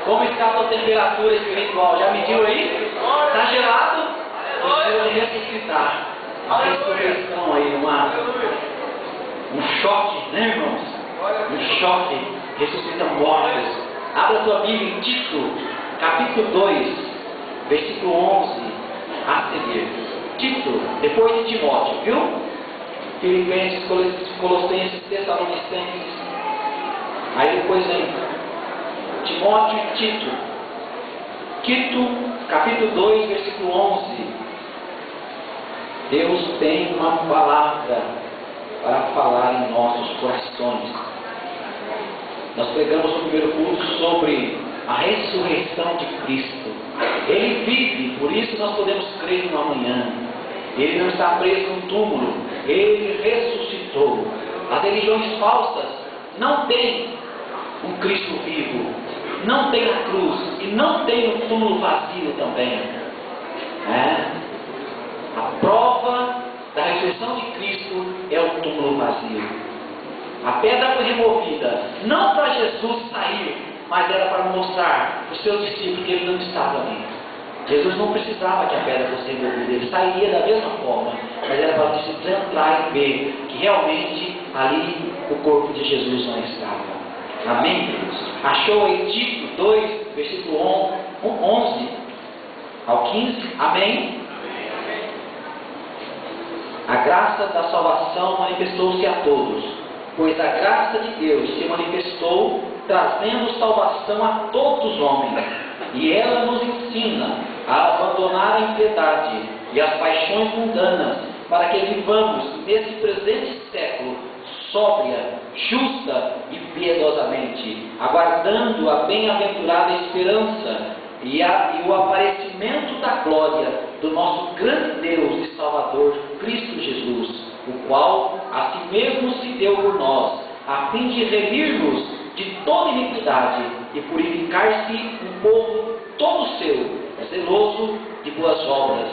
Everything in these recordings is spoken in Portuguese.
Como está a sua temperatura espiritual? Já mediu aí? Está gelado? Precisa ressuscitar. Uma ressurreição aí, um choque, né, irmãos? Um choque. Ressuscitam mortos. Abra sua Bíblia em Tito, capítulo 2, versículo 11 a seguir. Tito, depois de Timóteo, viu? Filipenses, Colossenses, Tessalonicenses. Aí depois vem Timóteo e Tito. Tito, capítulo 2, versículo 11. Deus tem uma palavra para falar em nossos corações. Nós pregamos no primeiro culto sobre a ressurreição de Cristo. Ele vive, por isso nós podemos crer no amanhã. Ele não está preso num túmulo, ele ressuscitou. As religiões falsas não têm um Cristo vivo, não tem a cruz e não tem um túmulo vazio também. A prova da ressurreição de Cristo é o túmulo vazio. A pedra foi removida, não para Jesus sair, mas era para mostrar aos seus discípulos que ele não estava ali. Jesus não precisava que a pedra fosse removida, ele sairia da mesma forma, mas era para os discípulos entrar e ver que realmente ali o corpo de Jesus não estava. Amém, queridos? Achou aí Tito 2, versículo 11 ao 15? Amém? A graça da salvação manifestou-se a todos, pois a graça de Deus se manifestou, trazendo salvação a todos os homens, e ela nos ensina a abandonar a impiedade e as paixões mundanas, para que vivamos nesse presente século sóbria, justa e piedosamente, aguardando a bem-aventurada esperança e o aparecimento da glória do nosso grande Deus e Salvador, Cristo Jesus, o qual a si mesmo se deu por nós, a fim de remir-nos de toda iniquidade e purificar-se um povo todo seu, zeloso de boas obras.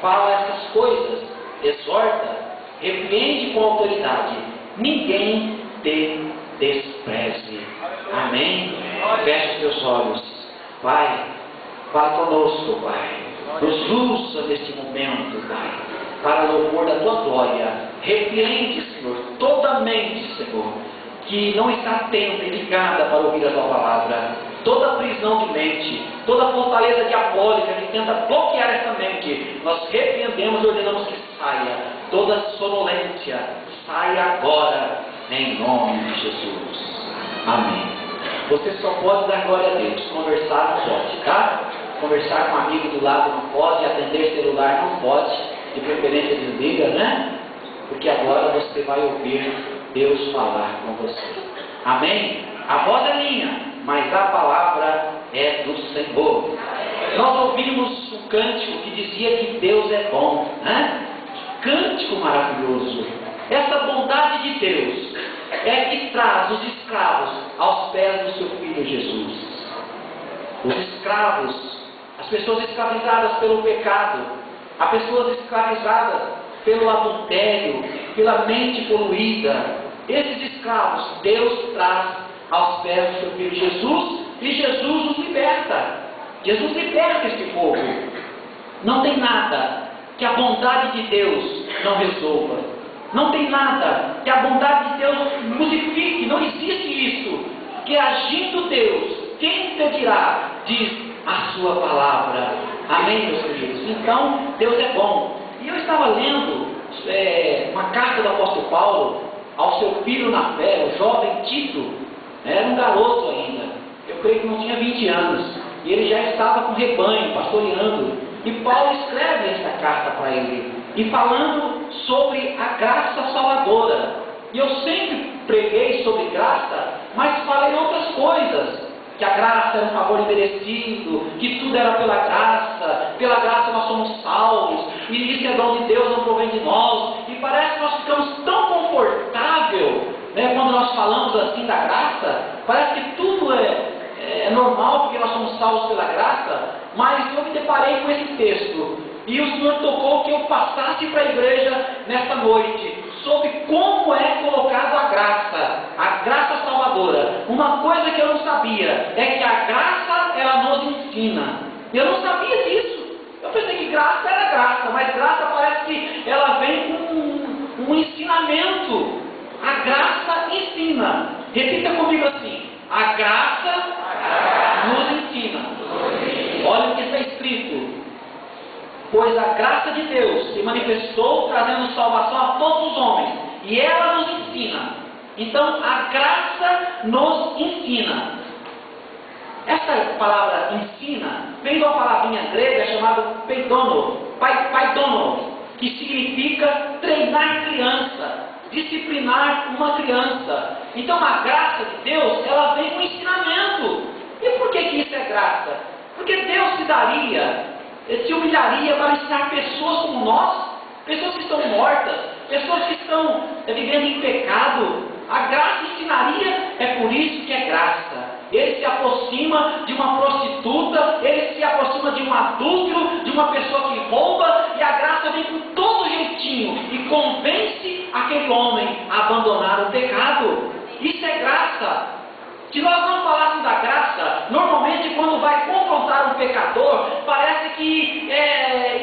Fala essas coisas, exorta, repreende com autoridade, ninguém te despreze. Amém? Feche os teus olhos. Pai, fala conosco, Pai. Nos usa neste momento, Pai, para louvor da Tua glória. Repreende, Senhor, toda a mente, Senhor, que não está atenta e ligada para ouvir a Tua palavra. Toda prisão de mente, toda fortaleza diabólica que tenta bloquear essa mente, nós repreendemos e ordenamos que saia. Toda sonolência, saia agora, em nome de Jesus. Amém. Você só pode dar glória a Deus. Conversar não pode, tá? Conversar com um amigo do lado não pode, atender celular não pode, de preferência desliga, né? Porque agora você vai ouvir Deus falar com você. Amém? A voz é minha, mas a palavra é do Senhor. Nós ouvimos um cântico que dizia que Deus é bom, né? Cântico maravilhoso. Essa bondade de Deus é que traz os escravos aos pés do seu Filho Jesus. Os escravos, as pessoas escravizadas pelo pecado, as pessoas escravizadas pelo adultério, pela mente poluída, esses escravos Deus traz aos pés do seu Filho Jesus, e Jesus os liberta. Jesus liberta este povo. Não tem nada que a bondade de Deus não resolva. Não tem nada que a bondade de Deus modifique. Não existe isso. Que agindo Deus, quem impedirá? Diz a sua palavra. Amém, meus queridos? Então, Deus é bom. E eu estava lendo uma carta do apóstolo Paulo ao seu filho na fé, o jovem Tito. Era um garoto ainda. Eu creio que não tinha 20 anos. E ele já estava com rebanho, pastoreando. E Paulo escreve essa carta para ele, e falando sobre a graça salvadora. E eu sempre preguei sobre graça, mas falei outras coisas, que a graça era um favor imerecido, que tudo era pela graça nós somos salvos, e isso é dom de Deus, não provém de nós. E parece que nós ficamos tão confortável, né, quando nós falamos assim da graça, parece que tudo é normal, porque nós somos salvos pela graça. Mas eu me deparei com esse texto, e o Senhor tocou que eu passasse para a igreja nesta noite, sobre como é colocado a graça salvadora Salvadora. Uma coisa que eu não sabia é que a graça, ela nos ensina. Eu não sabia disso. Eu pensei que graça era graça, mas graça parece que ela vem com um ensinamento. A graça ensina. Repita comigo assim: a graça nos ensina. Olha o que está escrito: pois a graça de Deus se manifestou trazendo salvação a todos os homens, e ela nos ensina. Então a graça nos ensina. Essa palavra ensina vem de uma palavrinha grega chamada paidono, que significa treinar criança, disciplinar uma criança. Então a graça de Deus, ela vem com ensinamento. E por que isso é graça? Porque Deus se humilharia para ensinar pessoas como nós, pessoas que estão mortas, pessoas que estão vivendo em pecado. A graça ensinaria, é por isso que é graça. Ele se aproxima de uma prostituta, ele se aproxima de um adúltero, de uma pessoa que rouba, e a graça vem com todo jeitinho e convence aquele homem a abandonar o pecado. Isso é graça. Se nós não falássemos da graça, normalmente quando vai confrontar um pecador, parece que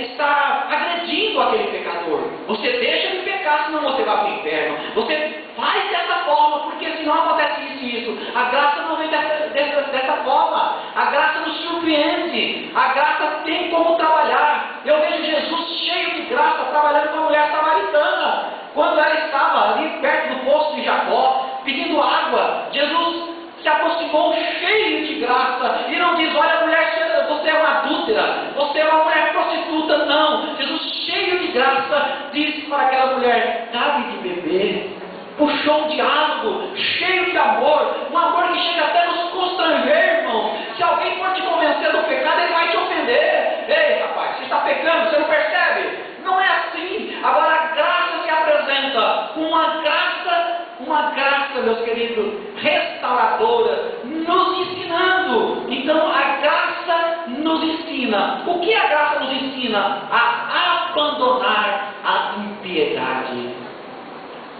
está agredindo aquele pecador. Você deixa ele pecar, senão você vai para o inferno. Você faz dessa forma, porque senão acontece isso e isso. A graça não vem dessa forma. A graça nos surpreende. A graça tem como trabalhar. Eu vejo Jesus cheio de graça, trabalhando com a mulher samaritana. Quando ela estava ali perto do poço de Jacó, pedindo água, Jesus se aproximou cheio de graça, e não diz: olha, mulher, você é uma adúltera, você é uma mulher prostituta. Não, Jesus, cheio de graça, disse para aquela mulher: dá-me de beber. Puxou um diálogo cheio de amor, um amor que chega até nos constranger, irmão. Se alguém for te convencer do pecado, ele vai te ofender. Ei, rapaz, você está pecando, você não percebe? Não é assim. Agora a graça se apresenta com uma graça, meus queridos, restauradora, nos ensinando. Então a graça nos ensina. O que a graça nos ensina? A abandonar a impiedade.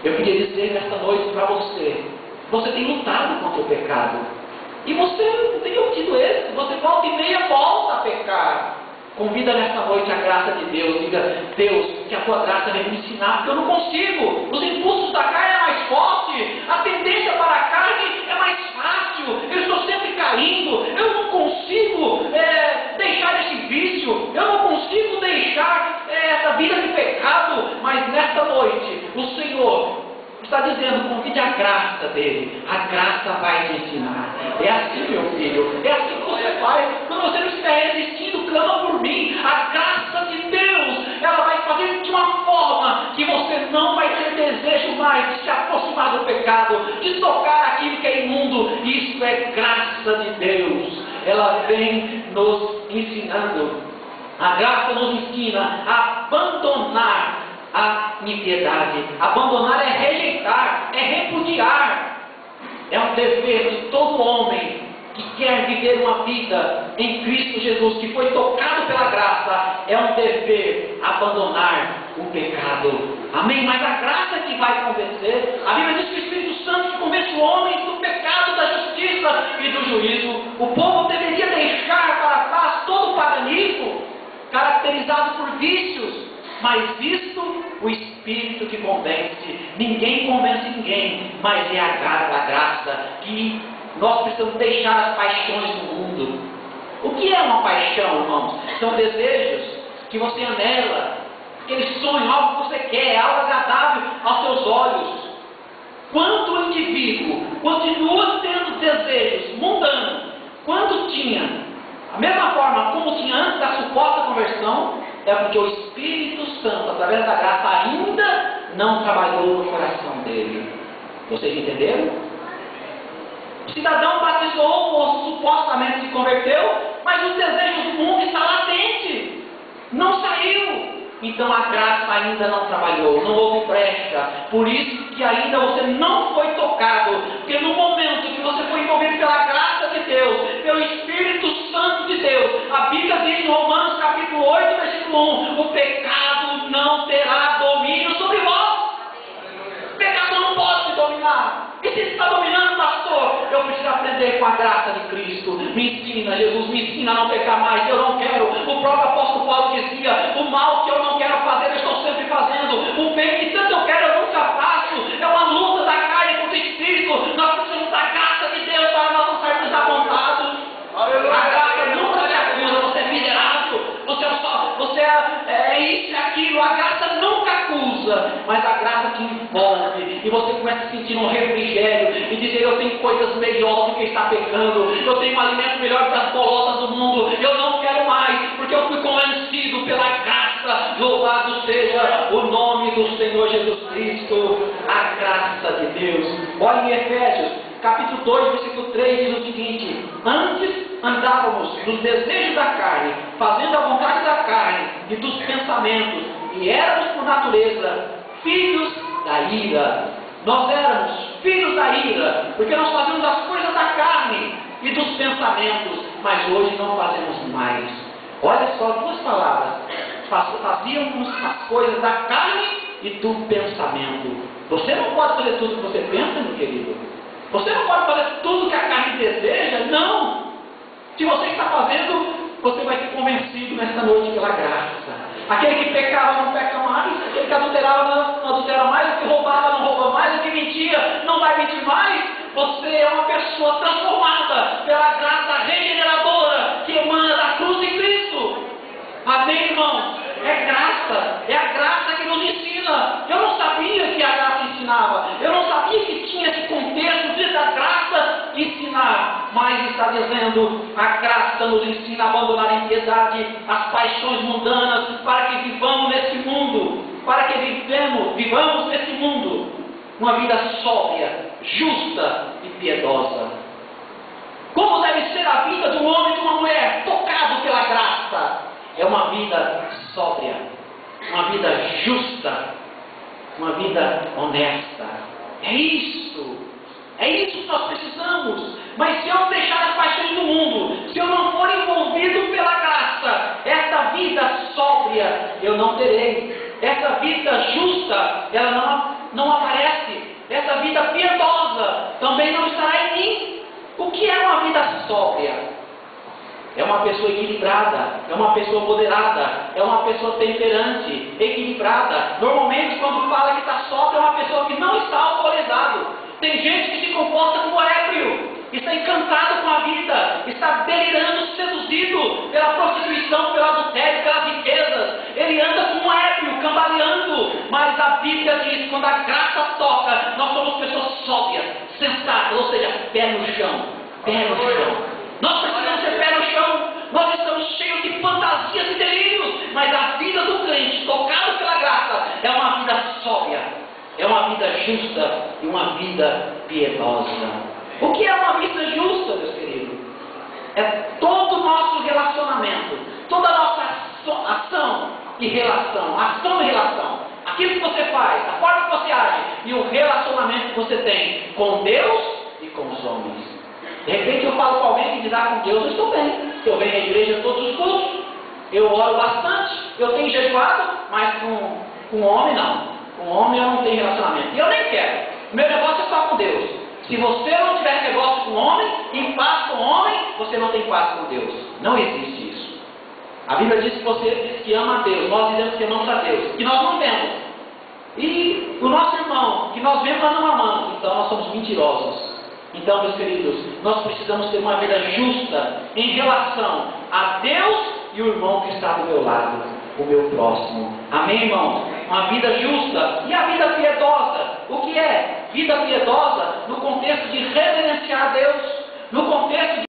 Eu queria dizer nesta noite para você: você tem lutado contra o pecado, e você não tem obtido êxito. Você volta e meia volta a pecar. Convida nesta noite a graça de Deus. Diga: Deus, que a tua graça venha me ensinar, porque eu não consigo. Os impulsos da carne é mais forte, a tendência para a carne é mais fácil. Eu estou sempre caindo. Eu não consigo deixar esse vício. Eu não consigo deixar essa vida de pecado. Mas nesta noite o Senhor está dizendo: convide a graça dele. A graça vai te ensinar. É assim, meu filho. É assim que você faz. Quando você não estiver resistindo, clama por mim. A graça de Deus, ela vai fazer de uma forma que você não vai ter desejo mais de se aproximar do pecado, de tocar aquilo que é imundo. Isso é graça de Deus. Ela vem nos ensinando. A graça nos ensina a abandonar a impiedade. Abandonar é rejeitar, é repudiar. É um dever de todo homem que quer viver uma vida em Cristo Jesus, que foi tocado pela graça. É um dever abandonar o pecado. Amém? Mas a graça que vai convencer. A Bíblia diz que o Espírito Santo que convence o homem do pecado, da justiça e do juízo. O povo deveria deixar para trás todo o paganismo, caracterizado por vícios. Mas isto, o Espírito que convence. Ninguém convence ninguém, mas é a graça que nós precisamos deixar as paixões do mundo. O que é uma paixão, irmãos? São desejos que você anela, aquele sonho, algo que você quer, algo agradável aos seus olhos. Quando o indivíduo continua tendo desejos mundanos, quando tinha, a mesma forma como tinha antes da suposta conversão, é porque o Espírito Santo, através da graça, ainda não trabalhou no coração dele. Vocês entenderam? O cidadão batizou ou supostamente se converteu, mas os desejos do mundo estão latentes. Não saiu. Então a graça ainda não trabalhou, não houve brecha. Por isso que ainda você não foi tocado. Porque no momento que você foi envolvido pela graça de Deus, pelo Espírito Santo de Deus, a Bíblia diz em Romanos capítulo 8, versículo 1: o pecado não terá domínio sobre vós. O pecado não pode te dominar. E se está dominando, pastor, aprender com a graça de Cristo. Me ensina, Jesus, me ensina a não pecar mais. Eu não quero. O próprio apóstolo Paulo dizia: o mal que eu não quero fazer, eu estou sempre fazendo. O bem que tanto eu quero, eu nunca faço. É uma luta da carne contra o Espírito. Nós precisamos da graça de Deus para nós não sairmos desapontados. A graça nunca te acusa. Você é miserável. Você é isso e aquilo. A graça nunca acusa, mas a graça te envolve. E você começa a sentir um refrigério e dizer: eu tenho coisas melhores do que está pecando. Eu tenho um alimento melhor que as bolotas do mundo. Eu não quero mais, porque eu fui convencido pela graça. Louvado seja o nome do Senhor Jesus Cristo. A graça de Deus. Olha em Efésios, capítulo 2, versículo 3, diz o seguinte: antes andávamos nos desejos da carne, fazendo a vontade da carne e dos pensamentos, e éramos por natureza filhos da ira. Nós éramos filhos da ira, porque nós fazíamos as coisas da carne e dos pensamentos, mas hoje não fazemos mais. Olha só, duas palavras: fazíamos as coisas da carne e do pensamento. Você não pode fazer tudo que você pensa, meu querido. Você não pode fazer tudo que a carne deseja, não. Se você está fazendo, você vai ser convencido nesta noite pela graça. Aquele que pecava não peca mais, aquele que adulterava não adultera mais, o que roubava não rouba mais, o que mentia não vai mentir mais. Você é uma pessoa transformada pela graça regeneradora que emana da cruz de Cristo. Amém, irmão? É graça, é a graça que nos ensina. Eu não sabia que a graça ensinava, eu não sabia que tinha esse contexto de da graça ensinar, mas está dizendo: a graça nos ensina a abandonar a impiedade, as paixões mundanas, para que vivamos nesse mundo, vivamos nesse mundo uma vida sóbria, justa e piedosa. Como deve ser a vida de um homem e de uma mulher tocado pela graça? É uma vida sóbria, uma vida justa, uma vida honesta. É isso que nós precisamos. Mas se eu deixar as paixões do mundo, se eu não for envolvido pela graça, essa vida sóbria eu não terei. Essa vida justa, ela não aparece. Essa vida piedosa também não estará em mim. O que é uma vida sóbria? É uma pessoa equilibrada, é uma pessoa moderada, é uma pessoa temperante, equilibrada. Normalmente, quando fala que está sóbrio, é uma pessoa que não está alcoolizado. Tem gente que se comporta como ébrio, está encantado com a vida, está delirando, seduzido pela prostituição, pelo adultério, pelas riquezas. Ele anda como um ébrio, cambaleando. Mas a Bíblia diz que quando a graça toca, nós somos pessoas sóbrias, sensatas, ou seja, pé no chão. Pé no chão. Nós precisamos ser pé no chão. Nós estamos cheios de fantasias e delírios, mas a vida do crente, tocado pela graça, é uma vida sóbria, é uma vida justa e uma vida piedosa. O que é uma vida justa, meus queridos? É todo o nosso relacionamento, toda a nossa ação e relação, aquilo que você faz, a forma que você age e o relacionamento que você tem com Deus e com os homens. De repente eu falo com alguém que diz: com Deus eu estou bem, eu venho à igreja todos os cultos, eu oro bastante, eu tenho jejuado, mas com homem não. Com homem eu não tenho relacionamento. E eu nem quero. O meu negócio é só com Deus. Se você não tiver negócio com homem, em paz com homem, você não tem paz com Deus. Não existe isso. A Bíblia diz que você diz que ama a Deus, nós dizemos que amamos a Deus, que nós não vemos. E o nosso irmão, que nós vemos, nós não amamos. Então nós somos mentirosos. Então, meus queridos, nós precisamos ter uma vida justa em relação a Deus e o irmão que está do meu lado, o meu próximo. Amém, irmão? Uma vida justa. E a vida piedosa? O que é? Vida piedosa no contexto de reverenciar a Deus, no contexto de